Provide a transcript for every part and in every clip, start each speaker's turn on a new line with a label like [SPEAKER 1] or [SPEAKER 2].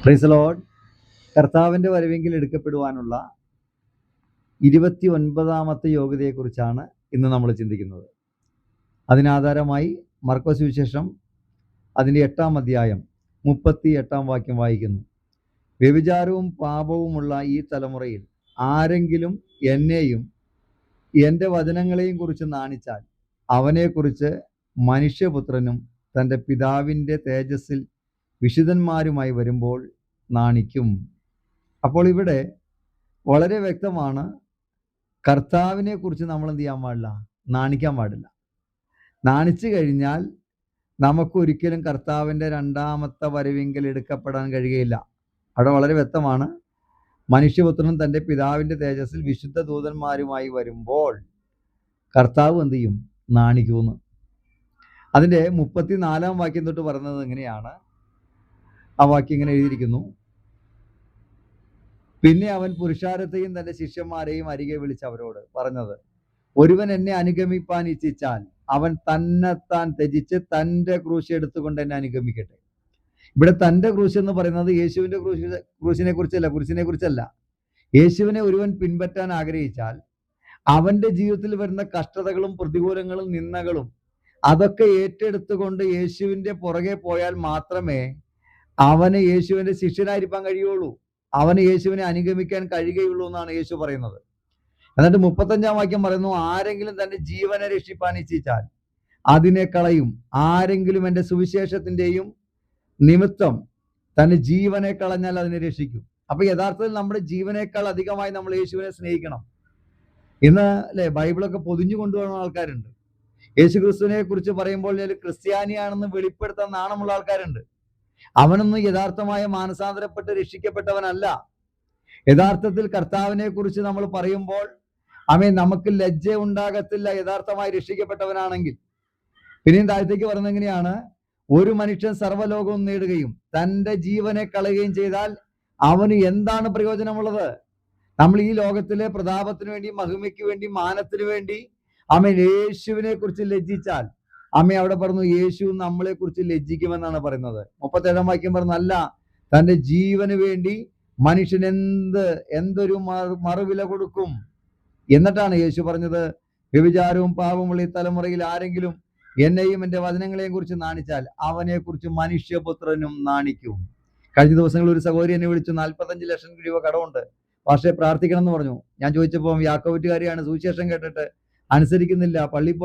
[SPEAKER 1] Praise Lord. കർത്താവിൻ്റെ വരവെങ്കിൽ എടുക്കപ്പെടുവാനുള്ള 29ാമത്തെ യോഗ്യതയെക്കുറിച്ചാണ് ഇന്ന് നമ്മൾ ചിന്തിക്കുന്നത്. അതിനാധാരമായി മർക്കോസ് സുവിശേഷം അതിൻ്റെ 8-ാം അധ്യായം 38-ാം വാക്യം വായിക്കുന്നു. വ്യഭിചാരവും പാപവുമുള്ള ഈ തലമുറയിൽ ആരെങ്കിലും എന്നെയും എൻ്റെ വചനങ്ങളെയും കുറിച്ച് നാണിച്ചാൽ അവനെക്കുറിച്ച് മനുഷ്യപുത്രനും തൻ്റെ പിതാവിൻ്റെ തേജസ്സിൽ വിശുദ്ധന്മാരുമായി വരുമ്പോൾ നാണിക്കും. അപ്പോൾ ഇവിടെ വളരെ വ്യക്തമാണ്, കർത്താവിനെ കുറിച്ച് നമ്മൾ എന്ത് ചെയ്യാൻ പാടില്ല? നാണിക്കാൻ പാടില്ല. നാണിച്ചു കഴിഞ്ഞാൽ നമുക്കൊരിക്കലും കർത്താവിൻ്റെ 2ാമത്തെ വരവെങ്കിൽ എടുക്കപ്പെടാൻ കഴിയുകയില്ല. അവിടെ വളരെ വ്യക്തമാണ്, മനുഷ്യപുത്രനും തൻ്റെ പിതാവിൻ്റെ തേജസ്സിൽ വിശുദ്ധ ദൂതന്മാരുമായി വരുമ്പോൾ കർത്താവ് എന്ത് ചെയ്യും? നാണിക്കുമെന്ന്. അതിൻ്റെ 34-ാം വാക്യം തൊട്ട് പറയുന്നത് എങ്ങനെയാണ്? ആ വാക്യം ഇങ്ങനെ എഴുതിയിരിക്കുന്നു: പിന്നെ അവൻ പുരുഷാരത്തെയും തൻ്റെ ശിഷ്യന്മാരെയും അരികെ വിളിച്ച് അവരോട് പറഞ്ഞത്, ഒരുവൻ എന്നെ അനുഗമിപ്പാൻ ഇച്ഛിച്ചാൽ അവൻ തന്നെത്താൻ ത്യജിച്ച് തൻ്റെ ക്രൂശ് എടുത്തുകൊണ്ട് എന്നെ അനുഗമിക്കട്ടെ. ഇവിടെ തൻ്റെ ക്രൂശ് എന്ന് പറയുന്നത് യേശുവിൻ്റെ ക്രൂശിനെ കുറിച്ചല്ല. യേശുവിനെ ഒരുവൻ പിൻപറ്റാൻ ആഗ്രഹിച്ചാൽ അവൻ്റെ ജീവിതത്തിൽ വരുന്ന കഷ്ടതകളും പ്രതികൂലങ്ങളും നിന്ദകളും അതൊക്കെ ഏറ്റെടുത്തുകൊണ്ട് യേശുവിൻ്റെ പുറകെ പോയാൽ മാത്രമേ അവന് യേശുവിൻ്റെ ശിഷ്യനായിരിക്കാൻ കഴിയുള്ളൂ, അവന് യേശുവിനെ അനുഗമിക്കാൻ കഴിയുകയുള്ളൂ എന്നാണ് യേശു പറയുന്നത്. എന്നിട്ട് 35-ാം വാക്യം പറയുന്നു, ആരെങ്കിലും തൻ്റെ ജീവനെ രക്ഷിപ്പാൻ ഇച്ഛിച്ചാൽ അതിനെ കളയും, ആരെങ്കിലും എൻ്റെ സുവിശേഷത്തിൻ്റെയും നിമിത്തം തൻ്റെ ജീവനെ കളഞ്ഞാൽ അതിനെ രക്ഷിക്കും. അപ്പൊ യഥാർത്ഥത്തിൽ നമ്മുടെ ജീവനേക്കാൾ അധികമായി നമ്മൾ യേശുവിനെ സ്നേഹിക്കണം. ഇന്ന് ബൈബിളൊക്കെ പൊതിഞ്ഞു കൊണ്ടുപോകുന്ന ആൾക്കാരുണ്ട്. യേശു ക്രിസ്തുവിനെ കുറിച്ച് പറയുമ്പോൾ ക്രിസ്ത്യാനിയാണെന്ന് വെളിപ്പെടുത്താൻ നാണമുള്ള ആൾക്കാരുണ്ട്. അവനൊന്നും യഥാർത്ഥമായ മാനസാന്തരപ്പെട്ട് രക്ഷിക്കപ്പെട്ടവനല്ല. യഥാർത്ഥത്തിൽ കർത്താവിനെ കുറിച്ച് നമ്മൾ പറയുമ്പോൾ നമുക്ക് ലജ്ജ ഉണ്ടാകത്തില്ല, യഥാർത്ഥമായി രക്ഷിക്കപ്പെട്ടവനാണെങ്കിൽ. പിന്നെയും താഴത്തേക്ക് പറയുന്നത് എങ്ങനെയാണ്? ഒരു മനുഷ്യൻ സർവ്വലോകവും നേടുകയും തൻ്റെ ജീവനെ കളയുകയും ചെയ്താൽ അവന് എന്താണ് പ്രയോജനമുള്ളത്? നമ്മൾ ഈ ലോകത്തിലെ പ്രതാപത്തിന് വേണ്ടി, മഹിമയ്ക്ക് വേണ്ടി, മാനത്തിന് വേണ്ടി യേശുവിനെ കുറിച്ച് ലജ്ജിച്ചാൽ അവിടെ പറഞ്ഞു യേശു നമ്മളെ കുറിച്ച് ലജ്ജിക്കുമെന്നാണ് പറയുന്നത്. 37-ാം വാക്യം പറഞ്ഞല്ല, തൻ്റെ ജീവന് വേണ്ടി മനുഷ്യൻ എന്തൊരു മറുവില കൊടുക്കും എന്നിട്ടാണ് യേശു പറഞ്ഞത്, വ്യഭിചാരവും പാപമുള്ള ഈ തലമുറയിൽ ആരെങ്കിലും എന്നെയും എൻ്റെ വചനങ്ങളെയും കുറിച്ച് നാണിച്ചാൽ അവനെ കുറിച്ച് മനുഷ്യപുത്രനും നാണിക്കും. കഴിഞ്ഞ ദിവസങ്ങളിൽ ഒരു സഹോദരി എന്നെ വിളിച്ചു, 45 ലക്ഷം രൂപ കടമുണ്ട്, പക്ഷേ പ്രാർത്ഥിക്കണം എന്ന് പറഞ്ഞു. ഞാൻ ചോദിച്ചപ്പോൾ യാക്കോബുകാരിയാണ്, സുവിശേഷം കേട്ടിട്ട് അനുസരിക്കുന്നില്ല, പള്ളിയിൽ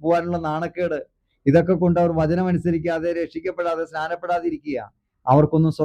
[SPEAKER 1] പോകാനുള്ള നാണക്കേട്, ഇതൊക്കെ കൊണ്ട് അവർ വചനം അനുസരിക്കാതെ, രക്ഷിക്കപ്പെടാതെ, സ്നാനപ്പെടാതെ ഇരിക്കുക. അവർക്കൊന്നും